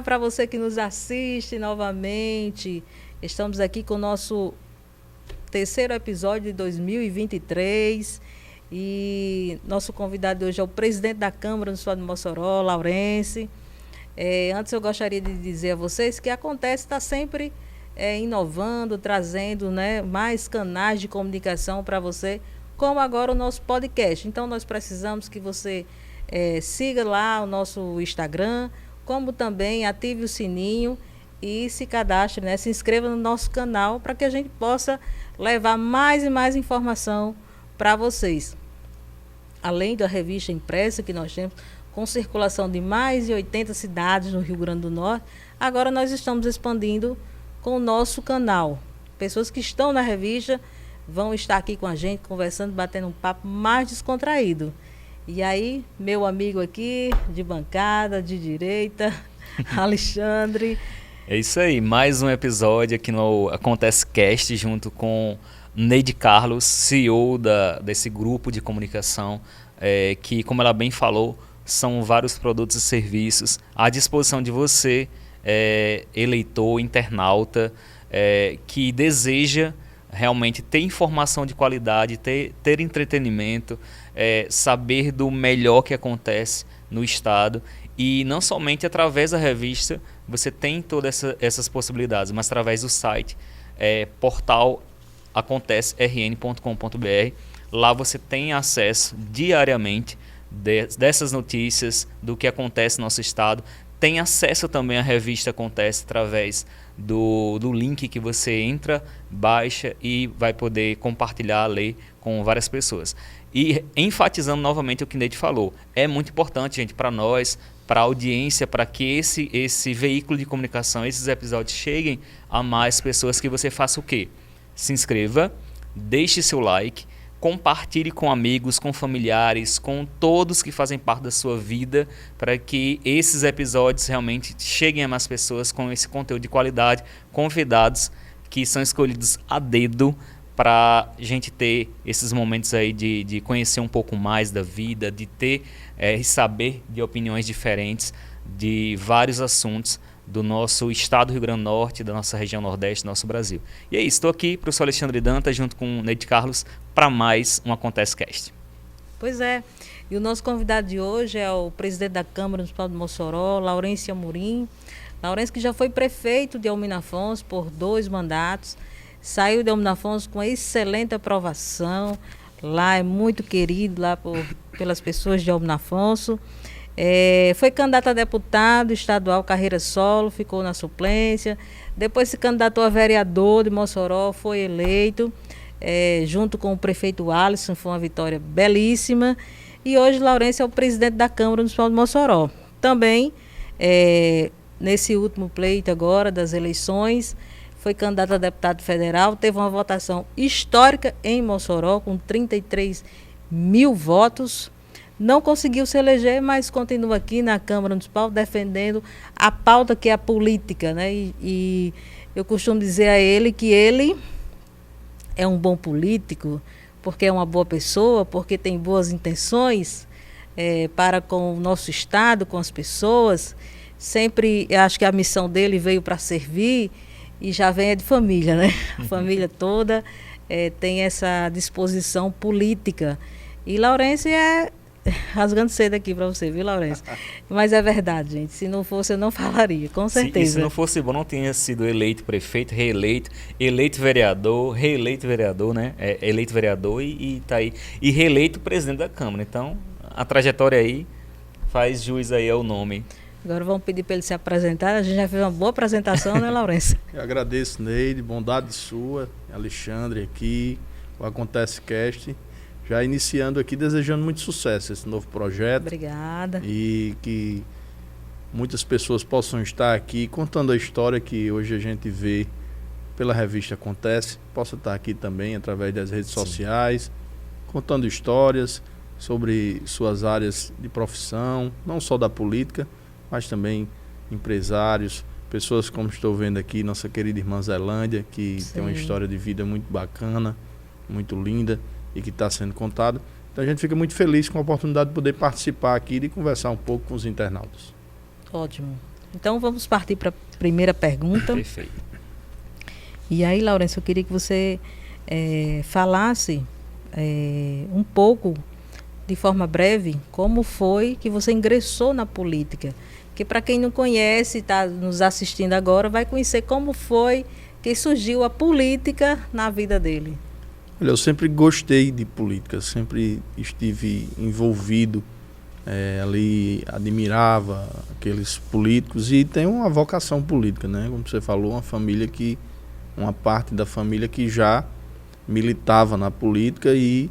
para você que nos assiste novamente. Estamos aqui com o nosso terceiro episódio de 2023 e nosso convidado de hoje é o presidente da Câmara do Estado de Mossoró, Laurence. Antes eu gostaria de dizer a vocês que a Acontece está sempre inovando, trazendo, né, mais canais de comunicação para você, como agora o nosso podcast. Então nós precisamos que você siga lá o nosso Instagram, como também ative o sininho e se cadastre, né, se inscreva no nosso canal para que a gente possa levar mais e mais informação para vocês. Além da revista impressa que nós temos, com circulação de mais de 80 cidades no Rio Grande do Norte, agora nós estamos expandindo com o nosso canal. Pessoas que estão na revista vão estar aqui com a gente, conversando, batendo um papo mais descontraído. E aí, meu amigo aqui, de bancada, de direita, Alexandre. É isso aí, mais um episódio aqui no Acontece Cast, junto com Neide Carlos, CEO desse grupo de comunicação, que, como ela bem falou, são vários produtos e serviços à disposição de você, eleitor, internauta, que deseja realmente ter informação de qualidade, ter entretenimento, saber do melhor que acontece no Estado. E não somente através da revista você tem todas essas possibilidades, mas através do site, portal acontece.rn.com.br. Lá você tem acesso diariamente dessas notícias, do que acontece no nosso estado. Tem acesso também à revista Acontece através do link que você entra, baixa e vai poder compartilhar, ler com várias pessoas. E enfatizando novamente o que o Neide falou, é muito importante, gente, para nós, para a audiência, para que esse veículo de comunicação, esses episódios cheguem a mais pessoas, que você faça o quê? Se inscreva, deixe seu like, compartilhe com amigos, com familiares, com todos que fazem parte da sua vida, para que esses episódios realmente cheguem a mais pessoas com esse conteúdo de qualidade, convidados que são escolhidos a dedo para a gente ter esses momentos aí de conhecer um pouco mais da vida, de ter e saber de opiniões diferentes de vários assuntos do nosso estado do Rio Grande do Norte, da nossa região Nordeste, do nosso Brasil. E é isso, estou aqui, professor Alexandre Dantas, junto com o Neide Carlos, para mais um Acontece Cast. Pois é, e o nosso convidado de hoje é o presidente da Câmara Municipal de Mossoró, Laurence Amorim. Laurence, que já foi prefeito de Almirante Afonso por 2 mandatos, saiu de Almirante Afonso com excelente aprovação, lá é muito querido lá pelas pessoas de Almirante Afonso. Foi candidato a deputado estadual, carreira solo, ficou na suplência, depois se candidatou a vereador de Mossoró, foi eleito, junto com o prefeito Alisson, foi uma vitória belíssima, e hoje Laurence é o presidente da Câmara Municipal de Mossoró. Também, nesse último pleito agora das eleições, foi candidato a deputado federal, teve uma votação histórica em Mossoró, com 33 mil votos. Não conseguiu se eleger, mas continua aqui na Câmara Municipal defendendo a pauta que é a política, né? E eu costumo dizer a ele que ele é um bom político, porque é uma boa pessoa, porque tem boas intenções para com o nosso Estado, com as pessoas. Sempre acho que a missão dele veio para servir, e já vem de família, né? A família toda tem essa disposição política. E Laurence rasgando cedo aqui para você, viu, Laurence? Mas é verdade, gente. Se não fosse, eu não falaria, com certeza. Se não fosse bom, não tinha sido eleito prefeito, reeleito, eleito vereador, reeleito vereador, né? Eleito vereador e tá aí. E reeleito presidente da Câmara. Então, a trajetória aí faz jus aí ao nome. Agora vamos pedir para ele se apresentar. A gente já fez uma boa apresentação, né, Laurence? Eu agradeço, Neide, bondade sua, Alexandre aqui, o Acontece Cast. Já iniciando aqui, desejando muito sucesso esse novo projeto. Obrigada. E que muitas pessoas possam estar aqui contando a história que hoje a gente vê pela revista Acontece. Possa estar aqui também através das redes sociais, contando histórias sobre suas áreas de profissão, não só da política, mas também empresários, pessoas como estou vendo aqui, nossa querida irmã Zelândia, que tem uma história de vida muito bacana, muito linda e que está sendo contada. Então a gente fica muito feliz com a oportunidade de poder participar aqui e de conversar um pouco com os internautas. Ótimo. Então vamos partir para a primeira pergunta. Perfeito. E aí, Laurence, eu queria que você falasse um pouco, de forma breve, como foi que você ingressou na política. Que para quem não conhece, está nos assistindo agora, vai conhecer como foi que surgiu a política na vida dele. Olha, eu sempre gostei de política, sempre estive envolvido ali, admirava aqueles políticos e tem uma vocação política, né? Como você falou, uma parte da família que já militava na política e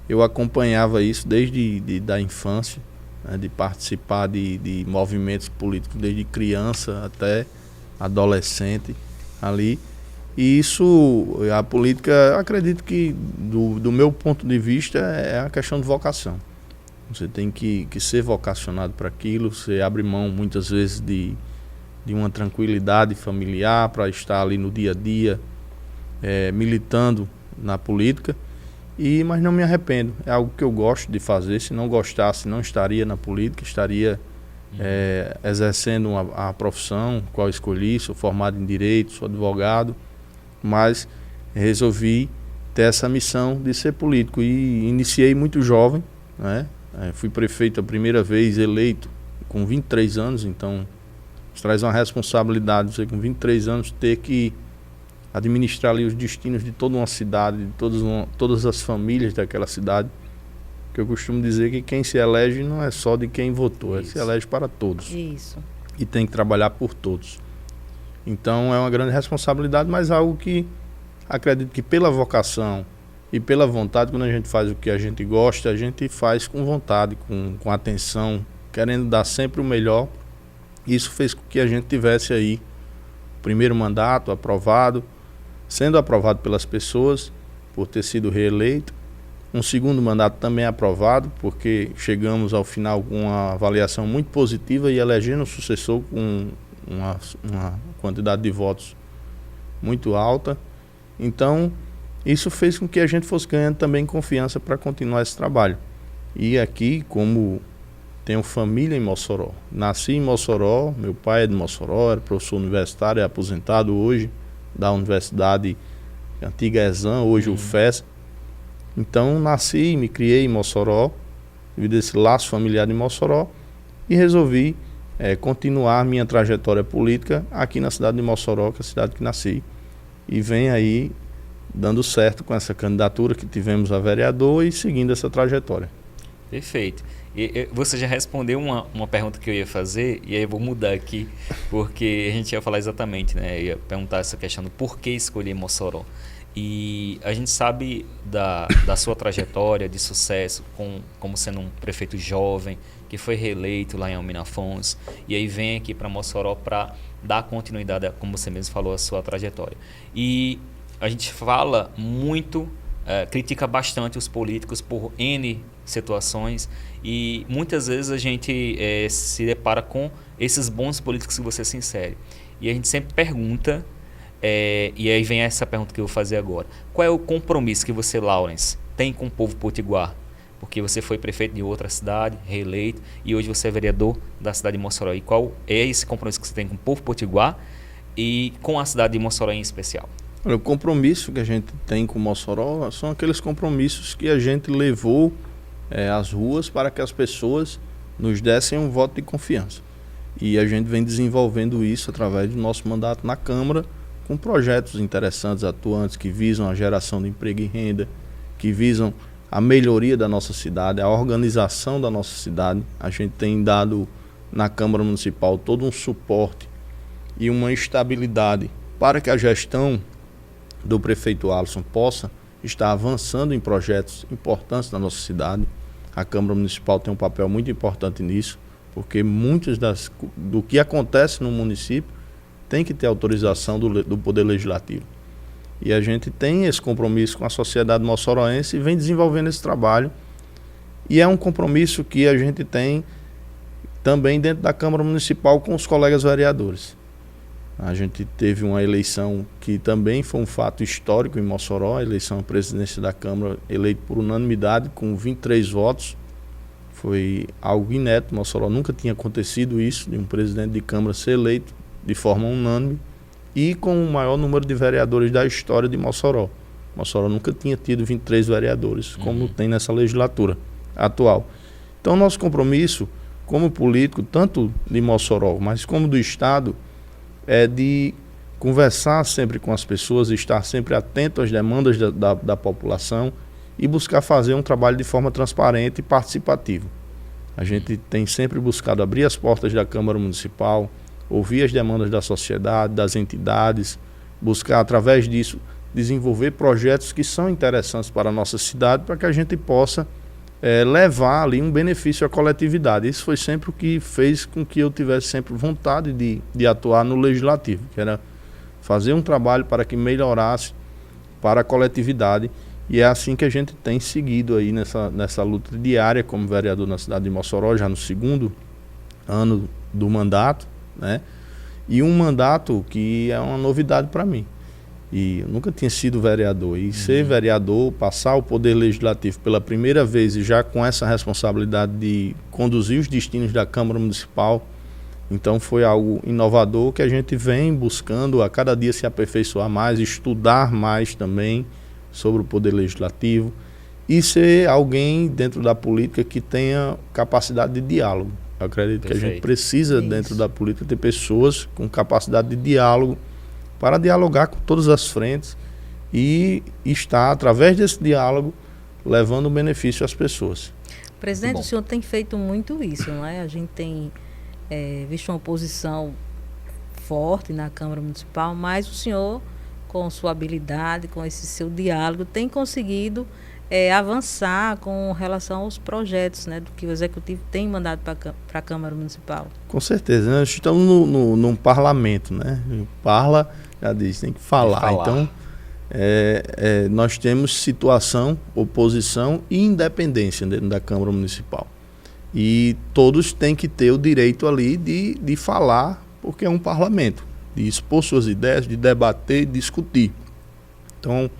eu acompanhava isso desde da infância, né? De participar de movimentos políticos desde criança até adolescente ali. E isso, a política, acredito que do meu ponto de vista é a questão de vocação. Você tem que ser vocacionado para aquilo, você abre mão muitas vezes de uma tranquilidade familiar para estar ali no dia a dia militando na política, mas não me arrependo, é algo que eu gosto de fazer. Se não gostasse, não estaria na política, estaria exercendo a profissão qual escolhi, sou formado em Direito, sou advogado, mas resolvi ter essa missão de ser político e iniciei muito jovem, né? Fui prefeito a primeira vez eleito com 23 anos, então traz uma responsabilidade, você com 23 anos ter que administrar ali os destinos de toda uma cidade, de todas as famílias daquela cidade, que eu costumo dizer que quem se elege não é só de quem votou, se elege para todos. Isso. E tem que trabalhar por todos. Então é uma grande responsabilidade, mas algo que acredito que pela vocação e pela vontade, quando a gente faz o que a gente gosta, a gente faz com vontade, com atenção, querendo dar sempre o melhor. Isso fez com que a gente tivesse aí o primeiro mandato aprovado, sendo aprovado pelas pessoas por ter sido reeleito. Um segundo mandato também aprovado, porque chegamos ao final com uma avaliação muito positiva e elegendo um sucessor com uma quantidade de votos muito alta. Então, isso fez com que a gente fosse ganhando também confiança para continuar esse trabalho. E aqui, como tenho família em Mossoró, nasci em Mossoró, meu pai é de Mossoró, era professor universitário, é aposentado hoje da Universidade Antiga Exam, hoje o FES. Então, nasci e me criei em Mossoró, devido a esse laço familiar em Mossoró, e resolvi continuar minha trajetória política aqui na cidade de Mossoró, que é a cidade que nasci, e vem aí dando certo com essa candidatura que tivemos a vereador e seguindo essa trajetória. Perfeito. E você já respondeu uma pergunta que eu ia fazer, e aí eu vou mudar aqui, porque a gente ia falar exatamente, né? Eu ia perguntar essa questão do porquê escolher Mossoró. E a gente sabe da sua trajetória de sucesso como sendo um prefeito jovem, que foi reeleito lá em Almirante Afonso, e aí vem aqui para Mossoró para dar continuidade, como você mesmo falou, à sua trajetória. E a gente fala muito, critica bastante os políticos por N situações, e muitas vezes a gente se depara com esses bons políticos que você se insere. E a gente sempre pergunta, e aí vem essa pergunta que eu vou fazer agora: qual é o compromisso que você, Laurence, tem com o povo potiguar? Porque você foi prefeito de outra cidade, reeleito, e hoje você é vereador da cidade de Mossoró. E qual é esse compromisso que você tem com o povo potiguar e com a cidade de Mossoró em especial? Olha, o compromisso que a gente tem com Mossoró são aqueles compromissos que a gente levou às ruas para que as pessoas nos dessem um voto de confiança. E a gente vem desenvolvendo isso através do nosso mandato na Câmara, com projetos interessantes, atuantes, que visam a geração de emprego e renda, que visam a melhoria da nossa cidade, a organização da nossa cidade. A gente tem dado na Câmara Municipal todo um suporte e uma estabilidade para que a gestão do prefeito Alisson possa estar avançando em projetos importantes na nossa cidade. A Câmara Municipal tem um papel muito importante nisso, porque muitos do que acontece no município tem que ter autorização do Poder Legislativo. E a gente tem esse compromisso com a sociedade moçoroense e vem desenvolvendo esse trabalho. E é um compromisso que a gente tem também dentro da Câmara Municipal com os colegas vereadores. A gente teve uma eleição que também foi um fato histórico em Mossoró, a eleição à presidência da Câmara, eleito por unanimidade com 23 votos. Foi algo inédito. Mossoró nunca tinha acontecido isso, de um presidente de Câmara ser eleito de forma unânime e com o maior número de vereadores da história de Mossoró. Mossoró nunca tinha tido 23 vereadores, como tem nessa legislatura atual. Então, nosso compromisso como político, tanto de Mossoró, mas como do Estado, é de conversar sempre com as pessoas, estar sempre atento às demandas da população e buscar fazer um trabalho de forma transparente e participativa. A gente tem sempre buscado abrir as portas da Câmara Municipal, ouvir as demandas da sociedade, das entidades, buscar, através disso, desenvolver projetos que são interessantes para a nossa cidade, para que a gente possa levar ali um benefício à coletividade. Isso foi sempre o que fez com que eu tivesse sempre vontade de atuar no Legislativo, que era fazer um trabalho para que melhorasse para a coletividade. E é assim que a gente tem seguido aí nessa luta diária como vereador na cidade de Mossoró, já no 2º ano do mandato, né? E um mandato que é uma novidade para mim. E eu nunca tinha sido vereador. E ser vereador, passar o poder legislativo pela primeira vez e já com essa responsabilidade de conduzir os destinos da Câmara Municipal, então foi algo inovador que a gente vem buscando a cada dia se aperfeiçoar mais, estudar mais também sobre o poder legislativo e ser alguém dentro da política que tenha capacidade de diálogo. Eu acredito Perfeito. Que a gente precisa, dentro da política, ter pessoas com capacidade de diálogo para dialogar com todas as frentes e estar, através desse diálogo, levando benefício às pessoas. Presidente, o senhor tem feito muito isso, não é? A gente tem visto uma oposição forte na Câmara Municipal, mas o senhor, com sua habilidade, com esse seu diálogo, tem conseguido avançar com relação aos projetos, né, do que o Executivo tem mandado para a Câmara Municipal. Com certeza. Nós estamos num parlamento, né? O Parla já diz, tem que falar. Então, nós temos situação, oposição e independência dentro da Câmara Municipal. E todos têm que ter o direito ali de falar, porque é um parlamento, de expor suas ideias, de debater e discutir. Então,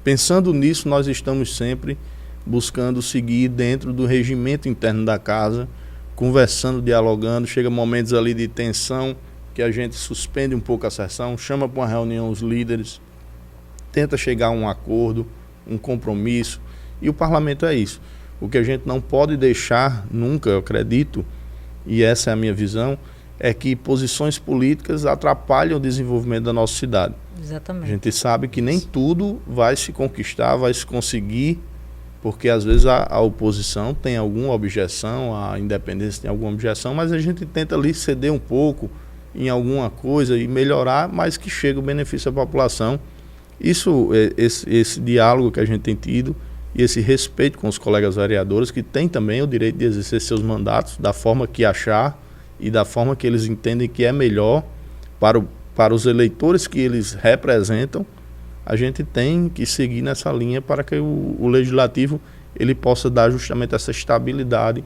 pensando nisso, nós estamos sempre buscando seguir dentro do regimento interno da casa, conversando, dialogando. Chega momentos ali de tensão, que a gente suspende um pouco a sessão, chama para uma reunião os líderes, tenta chegar a um acordo, um compromisso, e o parlamento é isso. O que a gente não pode deixar nunca, eu acredito, e essa é a minha visão, é que posições políticas atrapalham o desenvolvimento da nossa cidade. Exatamente. A gente sabe que nem tudo vai se conquistar, vai se conseguir, porque às vezes a oposição tem alguma objeção, a independência tem alguma objeção, mas a gente tenta ali ceder um pouco em alguma coisa e melhorar, mas que chegue o benefício à população. Isso, esse diálogo que a gente tem tido e esse respeito com os colegas vereadores, que têm também o direito de exercer seus mandatos da forma que achar e da forma que eles entendem que é melhor para os eleitores que eles representam, a gente tem que seguir nessa linha para que o legislativo ele possa dar justamente essa estabilidade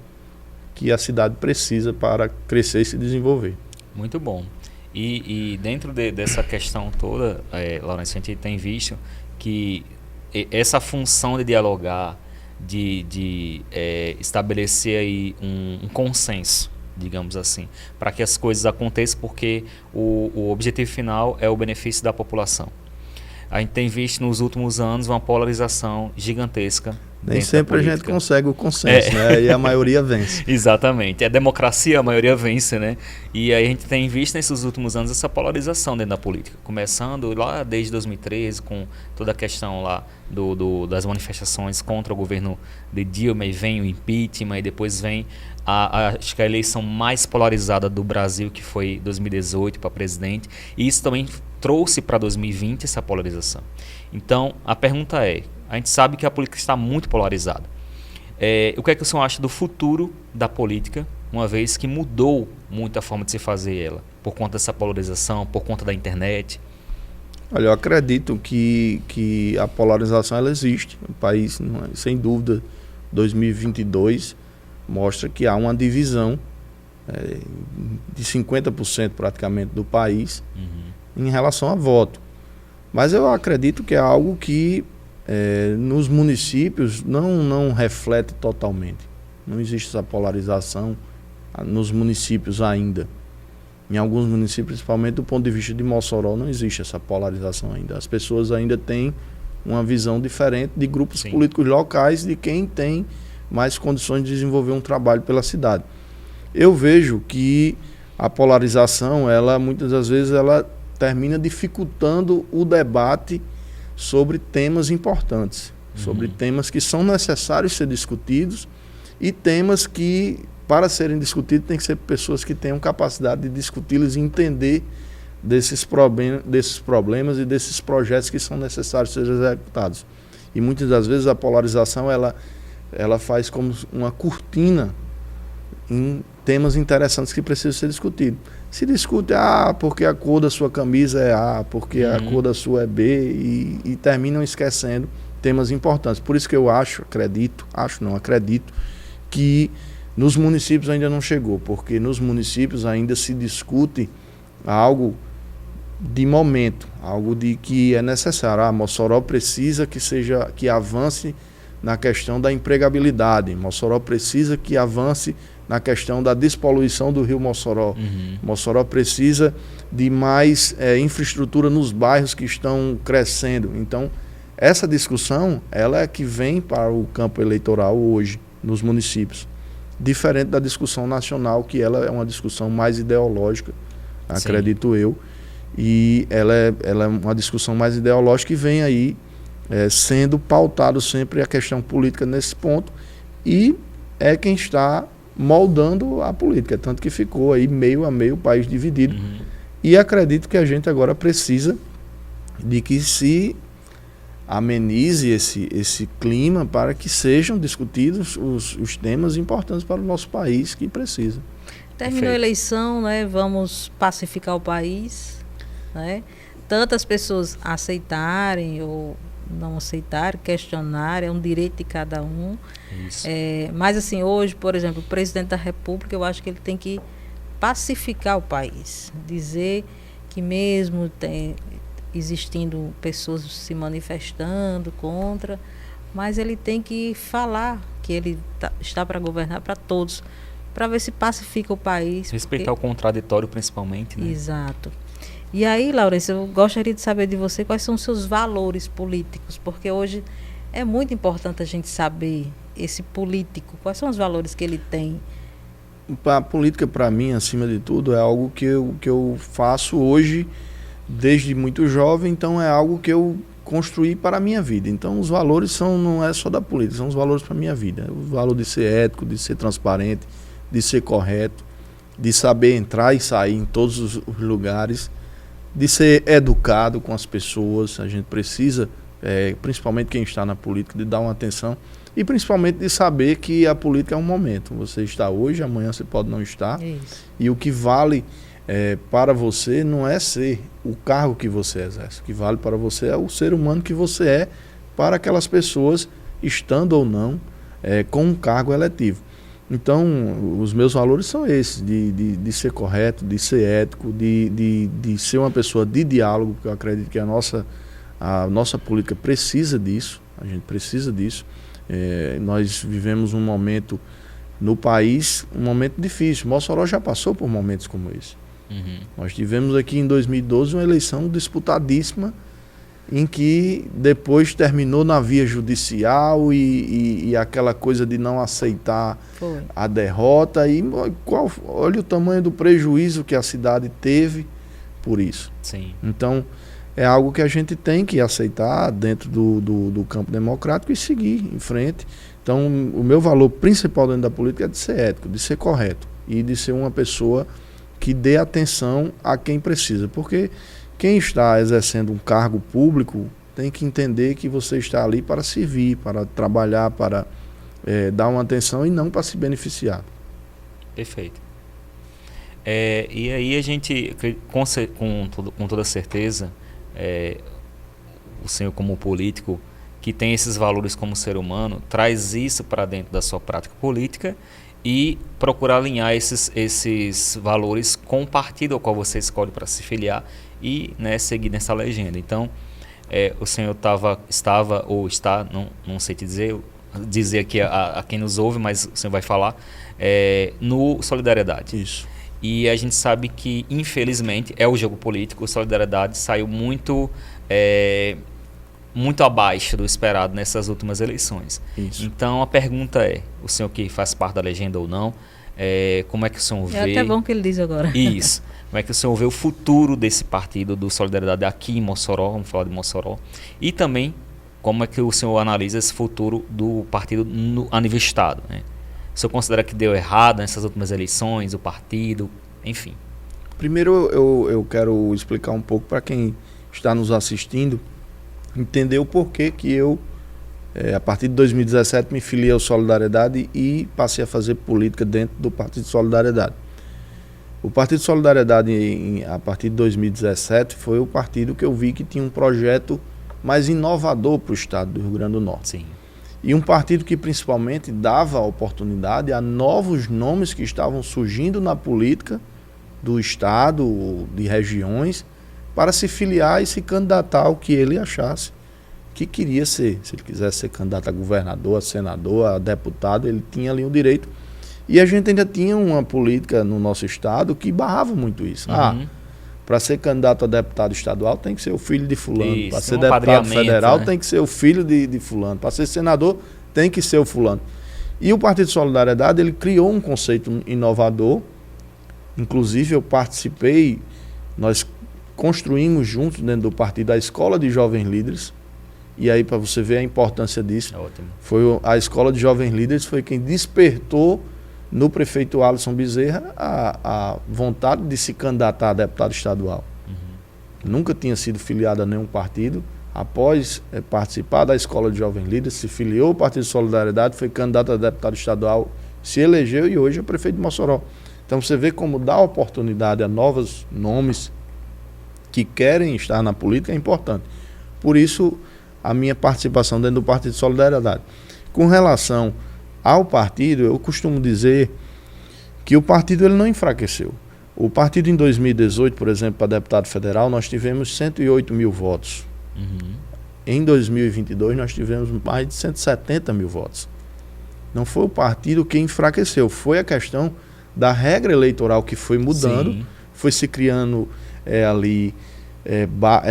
que a cidade precisa para crescer e se desenvolver. Muito bom. E dentro dessa questão toda, Laurêncio, a gente tem visto que essa função de dialogar, de estabelecer aí um consenso, digamos assim, para que as coisas aconteçam, porque o objetivo final é o benefício da população. A gente tem visto nos últimos anos uma polarização gigantesca. Nem sempre a gente consegue o consenso, né? E a maioria vence. Exatamente. É democracia, a maioria vence, né? E aí a gente tem visto nesses últimos anos essa polarização dentro da política. Começando lá desde 2013, com toda a questão lá das manifestações contra o governo de Dilma, e vem o impeachment, e depois vem acho que a eleição mais polarizada do Brasil, que foi 2018 para presidente. E isso também trouxe para 2020 essa polarização. Então, a pergunta é, a gente sabe que a política está muito polarizada. O que é que o senhor acha do futuro da política, uma vez que mudou muito a forma de se fazer ela, por conta dessa polarização, por conta da internet? Olha, eu acredito que a polarização ela existe no país, sem dúvida. 2022 mostra que há uma divisão de 50% praticamente do país em relação a voto. Mas eu acredito que é algo que nos municípios não reflete totalmente. Não existe essa polarização nos municípios ainda. Em alguns municípios, principalmente do ponto de vista de Mossoró, não existe essa polarização ainda. As pessoas ainda têm uma visão diferente de grupos Sim. políticos locais, de quem tem mais condições de desenvolver um trabalho pela cidade. Eu vejo que a polarização, ela muitas das vezes, ela termina dificultando o debate sobre temas importantes, sobre temas que são necessários ser discutidos e temas que, para serem discutidos, tem que ser pessoas que tenham capacidade de discuti-los e entender desses problemas e desses projetos que são necessários serem executados. E muitas das vezes a polarização ela faz como uma cortina em temas interessantes que precisam ser discutidos. Se discute porque a cor da sua camisa é A, porque a cor da sua é B, e terminam esquecendo temas importantes. Por isso que eu acredito que nos municípios ainda não chegou, porque nos municípios ainda se discute algo de momento, algo de que é necessário. Mossoró precisa que avance na questão da empregabilidade. Mossoró precisa que avance na questão da despoluição do rio Mossoró. Mossoró precisa de mais infraestrutura nos bairros que estão crescendo. Então, essa discussão, ela é que vem para o campo eleitoral hoje, nos municípios. Diferente da discussão nacional, que ela é uma discussão mais ideológica, acredito eu. E ela é uma discussão mais ideológica e vem aí sendo pautado sempre a questão política nesse ponto, e é quem está moldando a política, tanto que ficou aí meio a meio o país dividido. E acredito que a gente agora precisa de que se amenize esse clima para que sejam discutidos os temas importantes para o nosso país que precisa. Terminou a eleição, né? Vamos pacificar o país, né? Tantas pessoas aceitarem ou não aceitarem, questionarem, é um direito de cada um. Mas assim, hoje, por exemplo, o presidente da República, eu acho que ele tem que pacificar o país, dizer que mesmo existindo pessoas se manifestando contra, mas ele tem que falar que ele está para governar para todos, para ver se pacifica o país. Respeitar o contraditório, principalmente, né? Exato. E aí, Laurência, eu gostaria de saber de você quais são os seus valores políticos, porque hoje é muito importante a gente saber esse político, quais são os valores que ele tem. A política, para mim, acima de tudo, é algo que eu faço hoje desde muito jovem, então é algo que eu construí para a minha vida. Então os valores não é só da política, são os valores para a minha vida. O valor de ser ético, de ser transparente, de ser correto, de saber entrar e sair em todos os lugares, de ser educado com as pessoas. A gente precisa, principalmente quem está na política, de dar uma atenção e principalmente de saber que a política é um momento. Você está hoje, amanhã você pode não estar. Isso. E o que vale para você não é ser o cargo que você exerce. O que vale para você é o ser humano que você é para aquelas pessoas, estando ou não com um cargo eletivo. Então, os meus valores são esses, de ser correto, de ser ético, de ser uma pessoa de diálogo, porque eu acredito que a nossa política precisa disso, a gente precisa disso. Nós vivemos um momento no país, um momento difícil. Mossoró já passou por momentos como esse. Nós tivemos aqui em 2012 uma eleição disputadíssima, em que depois terminou na via judicial e aquela coisa de não aceitar a derrota. E olha o tamanho do prejuízo que a cidade teve por isso. Sim. Então, é algo que a gente tem que aceitar dentro do campo democrático e seguir em frente. Então, o meu valor principal dentro da política é de ser ético, de ser correto e de ser uma pessoa que dê atenção a quem precisa. Porque quem está exercendo um cargo público tem que entender que você está ali para servir, para trabalhar, para dar uma atenção e não para se beneficiar. Perfeito. E aí a gente, com toda certeza, o senhor como político, que tem esses valores como ser humano, traz isso para dentro da sua prática política e procurar alinhar esses valores com o partido ao qual você escolhe para se filiar e, né, seguir nessa legenda. Então, o senhor estava ou está, não sei te dizer, dizer aqui a quem nos ouve, mas o senhor vai falar, no Solidariedade. Isso. E a gente sabe que, infelizmente, é o jogo político, o Solidariedade saiu muito abaixo do esperado nessas últimas eleições. Isso. Então a pergunta é, o senhor que faz parte da legenda ou não, como é que o senhor vê... É até bom que ele diz agora. Isso. Como é que o senhor vê o futuro desse partido do Solidariedade aqui em Mossoró, vamos falar de Mossoró, e também como é que o senhor analisa esse futuro do partido a nível estado, né? O senhor considera que deu errado nessas últimas eleições, o partido, enfim? Primeiro eu quero explicar um pouco para quem está nos assistindo, entender o porquê que eu, a partir de 2017, me filiei ao Solidariedade e passei a fazer política dentro do Partido Solidariedade. O Partido Solidariedade, a partir de 2017, foi o partido que eu vi que tinha um projeto mais inovador para o estado do Rio Grande do Norte. Sim. E um partido que principalmente dava oportunidade a novos nomes que estavam surgindo na política do estado, de regiões, para se filiar e se candidatar ao que ele achasse que queria ser. Se ele quisesse ser candidato a governador, a senador, a deputado, ele tinha ali o direito. E a gente ainda tinha uma política no nosso estado que barrava muito isso. Para ser candidato a deputado estadual tem que ser o filho de fulano. Para ser deputado federal, né, tem que ser o filho de fulano. Para ser senador tem que ser o fulano. E o Partido Solidariedade, ele criou um conceito inovador. Inclusive eu participei, nós construímos juntos dentro do partido a Escola de Jovens Líderes. E aí, para você ver a importância disso, foi a Escola de Jovens Líderes foi quem despertou no prefeito Alisson Bezerra a vontade de se candidatar a deputado estadual. Nunca tinha sido filiado a nenhum partido. Após participar da Escola de Jovens Líderes, se filiou ao Partido Solidariedade, foi candidato a deputado estadual, se elegeu e hoje é prefeito de Mossoró. Então você vê como dar oportunidade a novos nomes que querem estar na política é importante. Por isso, a minha participação dentro do Partido Solidariedade. Com relação ao partido, eu costumo dizer que o partido ele não enfraqueceu. O partido em 2018, por exemplo, para deputado federal, nós tivemos 108 mil votos. Em 2022, nós tivemos mais de 170 mil votos. Não foi o partido que enfraqueceu, foi a questão da regra eleitoral que foi mudando, foi se criando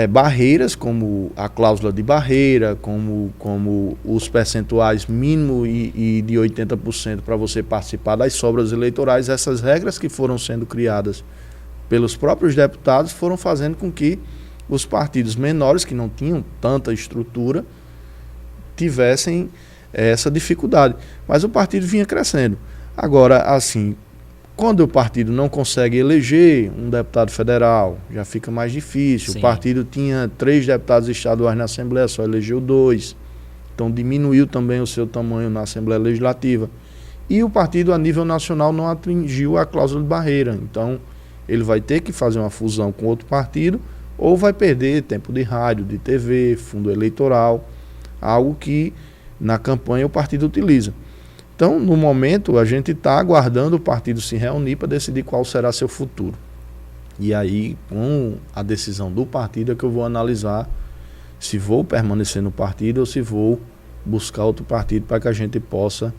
barreiras, como a cláusula de barreira, como os percentuais mínimo e de 80% para você participar das sobras eleitorais. Essas regras que foram sendo criadas pelos próprios deputados foram fazendo com que os partidos menores, que não tinham tanta estrutura, tivessem essa dificuldade. Mas o partido vinha crescendo. Agora, assim, quando o partido não consegue eleger um deputado federal, já fica mais difícil. Sim. O partido tinha 3 deputados estaduais na Assembleia, só elegeu 2. Então diminuiu também o seu tamanho na Assembleia Legislativa. E o partido a nível nacional não atingiu a cláusula de barreira. Então ele vai ter que fazer uma fusão com outro partido ou vai perder tempo de rádio, de TV, fundo eleitoral, algo que na campanha o partido utiliza. Então, no momento, a gente está aguardando o partido se reunir para decidir qual será seu futuro. E aí, com a decisão do partido, é que eu vou analisar se vou permanecer no partido ou se vou buscar outro partido para que a gente possa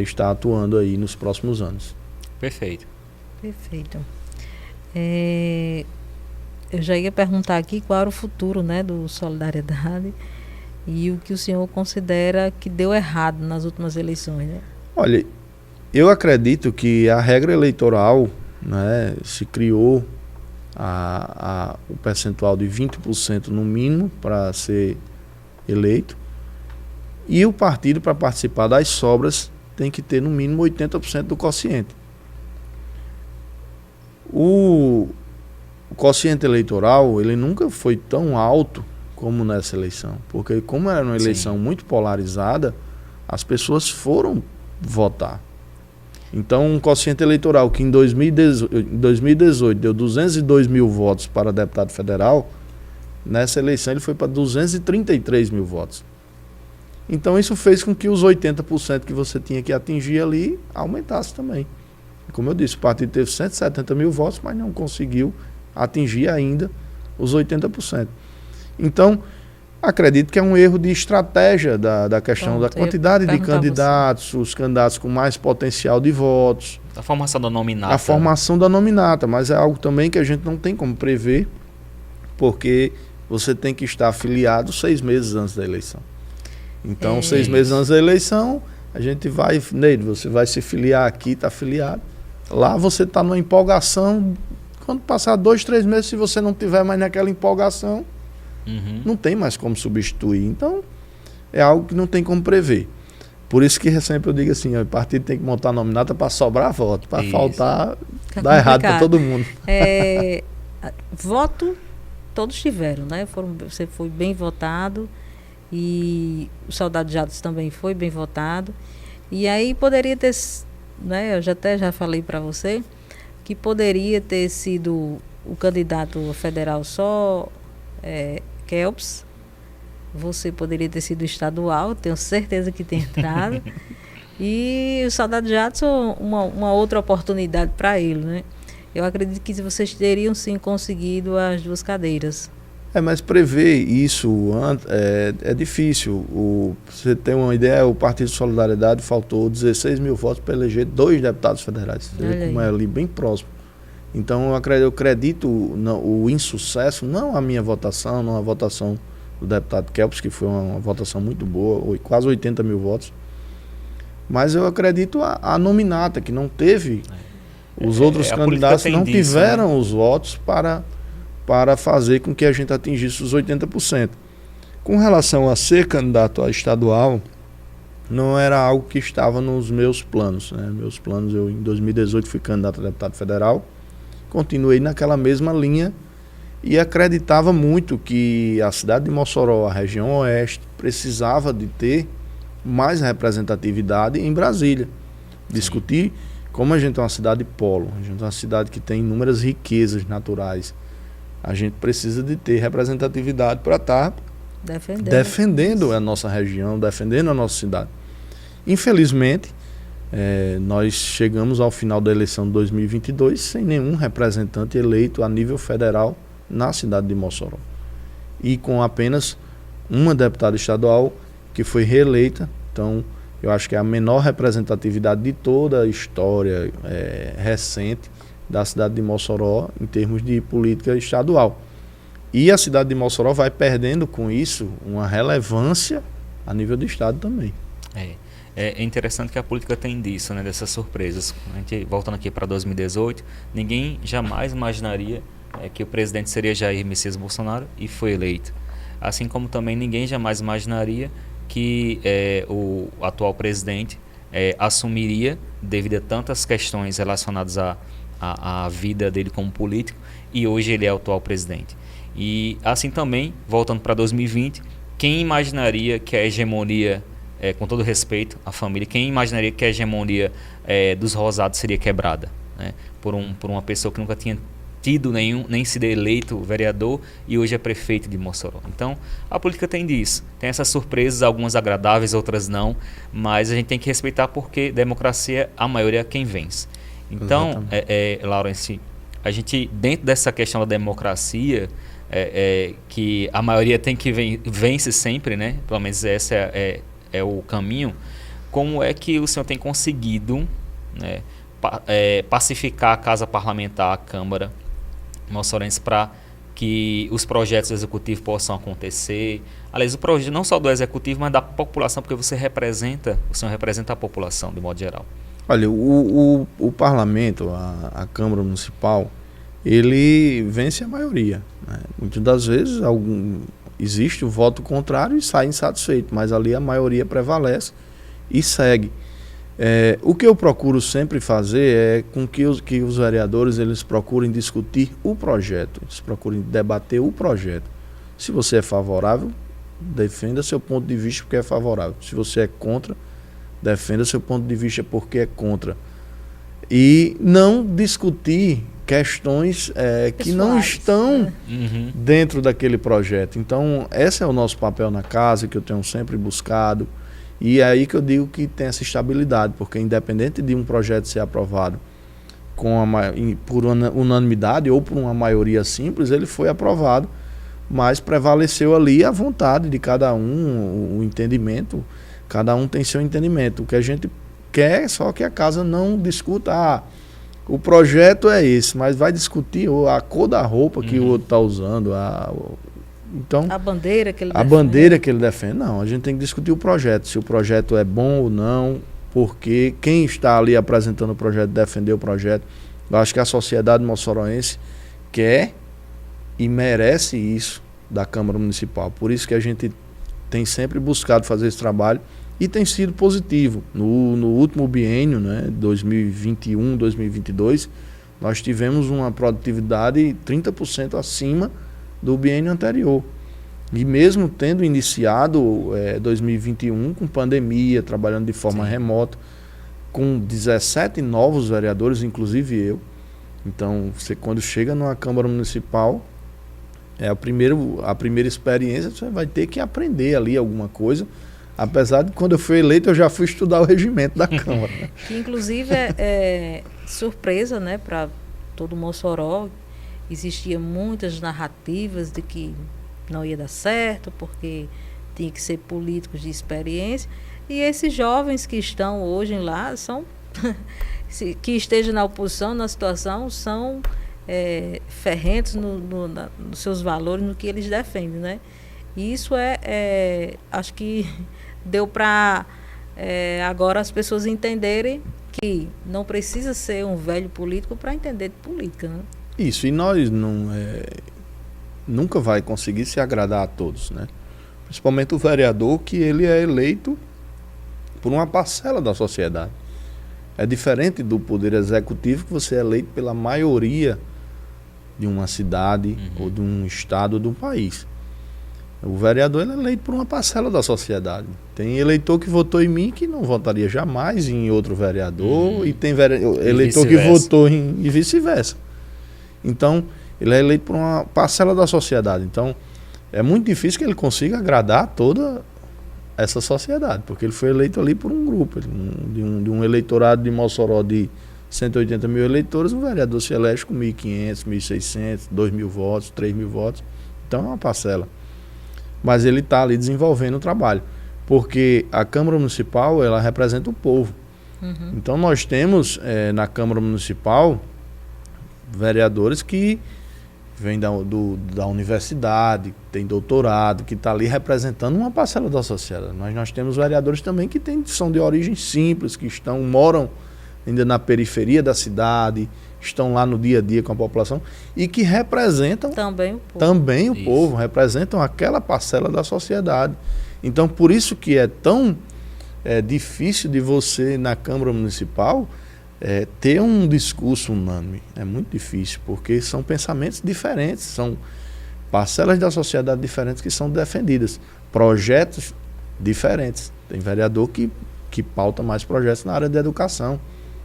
estar atuando aí nos próximos anos. Perfeito. Perfeito. Eu já ia perguntar aqui qual era o futuro, né, do Solidariedade. E o que o senhor considera que deu errado nas últimas eleições, né? Olha, eu acredito que a regra eleitoral, né, se criou o percentual de 20% no mínimo para ser eleito. E o partido, para participar das sobras, tem que ter no mínimo 80% do quociente. O quociente eleitoral, ele nunca foi tão alto como nessa eleição, porque como era uma eleição muito polarizada, as pessoas foram votar. Então um quociente eleitoral que em 2018 deu 202 mil votos para deputado federal, nessa eleição ele foi para 233 mil votos. Então isso fez com que os 80% que você tinha que atingir ali aumentasse também. Como eu disse, o partido teve 170 mil votos, mas não conseguiu atingir ainda os 80%. Então, Acredito que é um erro de estratégia da questão da quantidade de candidatos, os candidatos com mais potencial de votos. A formação da nominata. A formação da nominata, mas é algo também que a gente não tem como prever, porque você tem que estar afiliado 6 meses antes da eleição. Então, 6 meses antes da eleição, a gente vai, Neide, você vai se filiar aqui, está afiliado. Lá você está numa empolgação, quando passar 2, 3 meses, se você não tiver mais naquela empolgação, não tem mais como substituir. Então, é algo que não tem como prever. Por isso que sempre eu digo assim, o partido tem que montar a nominata para sobrar voto, para faltar, dar errado para todo mundo. Voto, todos tiveram, né? Você foi bem votado e o Saudade Jadson também foi bem votado. E aí poderia ter, né? Eu já falei para você que poderia ter sido o candidato federal só Kelps. Você poderia ter sido estadual, tenho certeza que tem entrado. E o Saudade Jadson, uma outra oportunidade para ele, né? Eu acredito que vocês teriam sim conseguido as 2 cadeiras. Mas prever isso é difícil. Você tem uma ideia, o Partido Solidariedade faltou 16 mil votos para eleger 2 deputados federais. Você vê como é ali bem próximo. Então eu acredito o insucesso, não a minha votação, não a votação do deputado Kelps, que foi uma votação muito boa, quase 80 mil votos. Mas eu acredito a nominata, que não teve, os outros candidatos não tiveram os votos para fazer com que a gente atingisse os 80%. Com relação a ser candidato a estadual, não era algo que estava nos meus planos, né? Meus planos, eu em 2018 fui candidato a deputado federal, continuei naquela mesma linha, e acreditava muito que a cidade de Mossoró, a região oeste, precisava de ter mais representatividade em Brasília. Discutir como a gente é uma cidade polo, a gente é uma cidade que tem inúmeras riquezas naturais. A gente precisa de ter representatividade para estar defendendo a nossa região, defendendo a nossa cidade. Infelizmente, nós chegamos ao final da eleição de 2022 sem nenhum representante eleito a nível federal na cidade de Mossoró. E com apenas uma deputada estadual que foi reeleita. Então, eu acho que é a menor representatividade de toda a história recente da cidade de Mossoró em termos de política estadual. E a cidade de Mossoró vai perdendo com isso uma relevância a nível do estado também. É interessante que a política tem disso, né, dessas surpresas. A gente, voltando aqui para 2018, ninguém jamais imaginaria que o presidente seria Jair Messias Bolsonaro e foi eleito. Assim como também ninguém jamais imaginaria que o atual presidente assumiria, devido a tantas questões relacionadas à vida dele como político, e hoje ele é o atual presidente. E assim também, voltando para 2020, quem imaginaria que a hegemonia, com todo respeito à família, quem imaginaria que a hegemonia dos Rosados seria quebrada, né, por uma pessoa que nunca tinha tido nem sido eleito vereador e hoje é prefeito de Mossoró. Então, a política tem disso. Tem essas surpresas, algumas agradáveis, outras não, mas a gente tem que respeitar porque democracia, a maioria é quem vence. Então, Laurence, a gente, dentro dessa questão da democracia, que a maioria tem que vence sempre, né? Pelo menos esse é o caminho. Como é que o senhor tem conseguido, né, pacificar a Casa Parlamentar, a Câmara Moçorense, para que os projetos do Executivo possam acontecer? Aliás, o projeto não só do Executivo, mas da população, porque o senhor representa a população de modo geral. Olha, o Parlamento, a Câmara Municipal, ele vence a maioria, né? Muitas das vezes existe o voto contrário e sai insatisfeito, mas ali a maioria prevalece e segue. O que eu procuro sempre fazer é com que os vereadores eles procurem discutir o projeto, eles procurem debater o projeto. Se você é favorável, defenda seu ponto de vista porque é favorável. Se você é contra, defenda seu ponto de vista porque é contra. E não discutir questões que não estão dentro daquele projeto. Então, esse é o nosso papel na casa, que eu tenho sempre buscado. E é aí que eu digo que tem essa estabilidade, porque independente de um projeto ser aprovado por unanimidade ou por uma maioria simples, ele foi aprovado mas prevaleceu ali a vontade de cada um, o entendimento, cada um tem seu entendimento. O que a gente quer é só que a casa não discuta, o projeto é esse, mas vai discutir a cor da roupa que o outro está usando, então, a bandeira que ele defende. Bandeira que ele defende. Não, a gente tem que discutir o projeto, se o projeto é bom ou não, porque quem está ali apresentando o projeto, defender o projeto. Eu acho que a sociedade moçoroense quer e merece isso da Câmara Municipal. Por isso que a gente tem sempre buscado fazer esse trabalho e tem sido positivo. No último biênio, né, 2021, 2022, nós tivemos uma produtividade 30% acima do biênio anterior. E mesmo tendo iniciado 2021 com pandemia, trabalhando de forma remota, com 17 novos vereadores, inclusive eu. Então, você quando chega numa Câmara Municipal, a primeira experiência, você vai ter que aprender ali alguma coisa. Apesar de quando eu fui eleito, eu já fui estudar o regimento da Câmara. Né? Que inclusive é surpresa, né, para todo Mossoró. Existiam muitas narrativas de que não ia dar certo, porque tinha que ser políticos de experiência. E esses jovens que estão hoje lá, que estejam na oposição, na situação, são ferrentos nos seus valores, no que eles defendem, né? E isso acho que deu para agora as pessoas entenderem que não precisa ser um velho político para entender de política, né? Isso, e nós nunca vai conseguir se agradar a todos, né? Principalmente o vereador, que ele é eleito por uma parcela da sociedade. É diferente do poder executivo, que você é eleito pela maioria de uma cidade, ou de um estado, ou de um país. O vereador ele é eleito por uma parcela da sociedade. Tem eleitor que votou em mim que não votaria jamais em outro vereador, e tem eleitor que votou e vice-versa. Então, ele é eleito por uma parcela da sociedade. Então, é muito difícil que ele consiga agradar toda essa sociedade, porque ele foi eleito ali por um grupo, de um eleitorado de Mossoró de 180 mil eleitores, o vereador se elege com 1.500, 1.600, 2.000 votos, 3.000 votos. Então, é uma parcela. Mas ele está ali desenvolvendo o trabalho, porque a Câmara Municipal, ela representa o povo. Então, nós temos na Câmara Municipal vereadores que vêm da universidade, tem doutorado, que está ali representando uma parcela da sociedade. Mas nós temos vereadores também que são de origem simples, que moram ainda na periferia da cidade, estão lá no dia a dia com a população e que representam também o povo, representam aquela parcela da sociedade. Então, por isso que é tão difícil de você, na Câmara Municipal, ter um discurso unânime. É muito difícil, porque são pensamentos diferentes, são parcelas da sociedade diferentes que são defendidas, projetos diferentes. Tem vereador que pauta mais projetos na área da educação.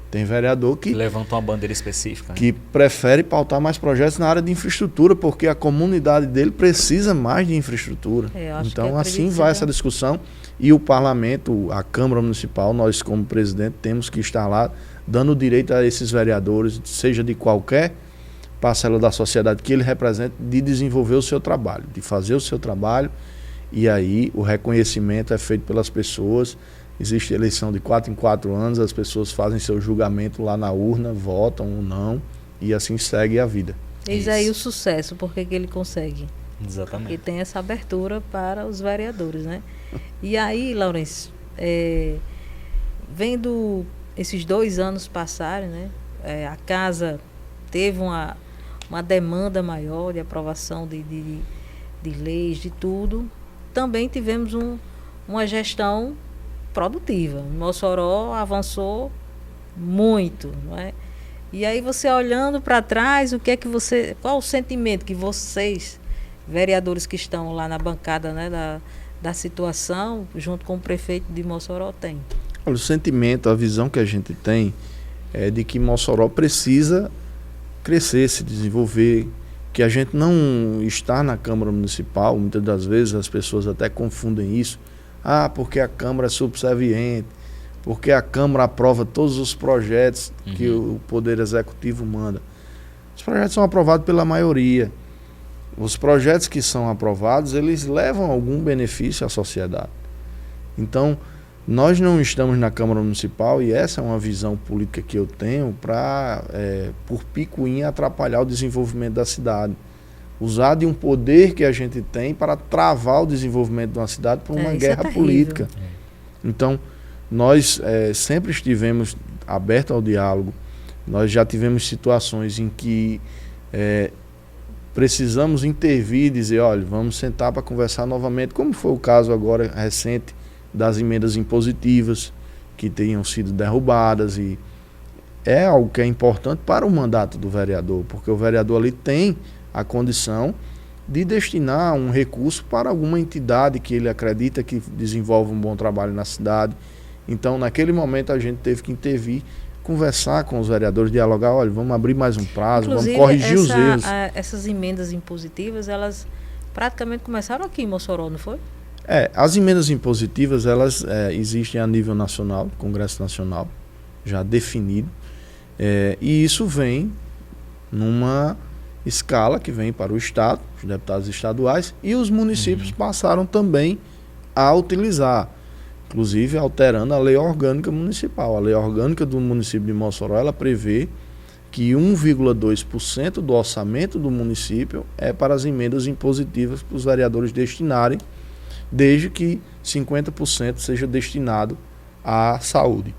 Tem vereador que levanta uma bandeira específica, né? Que prefere pautar mais projetos na área de infraestrutura, porque a comunidade dele precisa mais de infraestrutura. Então, assim vai essa discussão. E o parlamento, a Câmara Municipal, nós como presidente temos que estar lá dando direito a esses vereadores, seja de qualquer parcela da sociedade que ele representa, de desenvolver o seu trabalho, de fazer o seu trabalho. E aí o reconhecimento é feito pelas pessoas. Existe eleição de 4 em 4 anos, as pessoas fazem seu julgamento lá na urna, votam ou não, e assim segue a vida. Eis aí o sucesso, porque que ele consegue. Exatamente. Porque tem essa abertura para os vereadores, né? E aí, Laurence, vendo esses 2 anos passarem, né? A casa teve uma demanda maior de aprovação de leis, de tudo. Também tivemos uma gestão produtiva. Mossoró avançou muito, não é? E aí você olhando para trás, qual o sentimento que vocês, vereadores que estão lá na bancada, né, da situação, junto com o prefeito de Mossoró, tem? Olha, o sentimento, a visão que a gente tem é de que Mossoró precisa crescer, se desenvolver, que a gente não está na Câmara Municipal, muitas das vezes as pessoas até confundem isso. Porque a Câmara é subserviente, porque a Câmara aprova todos os projetos que o Poder Executivo manda. Os projetos são aprovados pela maioria. os projetos que são aprovados, eles levam algum benefício à sociedade. Então, nós não estamos na Câmara Municipal, e essa é uma visão política que eu tenho, para, por picuinha, atrapalhar o desenvolvimento da cidade. Usar de um poder que a gente tem para travar o desenvolvimento de uma cidade por uma guerra política. Então, nós sempre estivemos abertos ao diálogo. Nós já tivemos situações em que precisamos intervir e dizer, olha, vamos sentar para conversar novamente, como foi o caso agora recente das emendas impositivas que tenham sido derrubadas, e é algo que é importante para o mandato do vereador, porque o vereador ali tem a condição de destinar um recurso para alguma entidade que ele acredita que desenvolve um bom trabalho na cidade. Então, naquele momento, a gente teve que intervir, conversar com os vereadores, dialogar, olha, vamos abrir mais um prazo, inclusive, vamos corrigir os erros. Essas emendas impositivas, elas praticamente começaram aqui em Mossoró, não foi? As emendas impositivas, elas existem a nível nacional, Congresso Nacional, já definido, e isso vem numa escala que vem para o Estado, os deputados estaduais, e os municípios passaram também a utilizar, inclusive alterando a lei orgânica municipal. A lei orgânica do município de Mossoró, ela prevê que 1,2% do orçamento do município é para as emendas impositivas para os vereadores destinarem, desde que 50% seja destinado à saúde.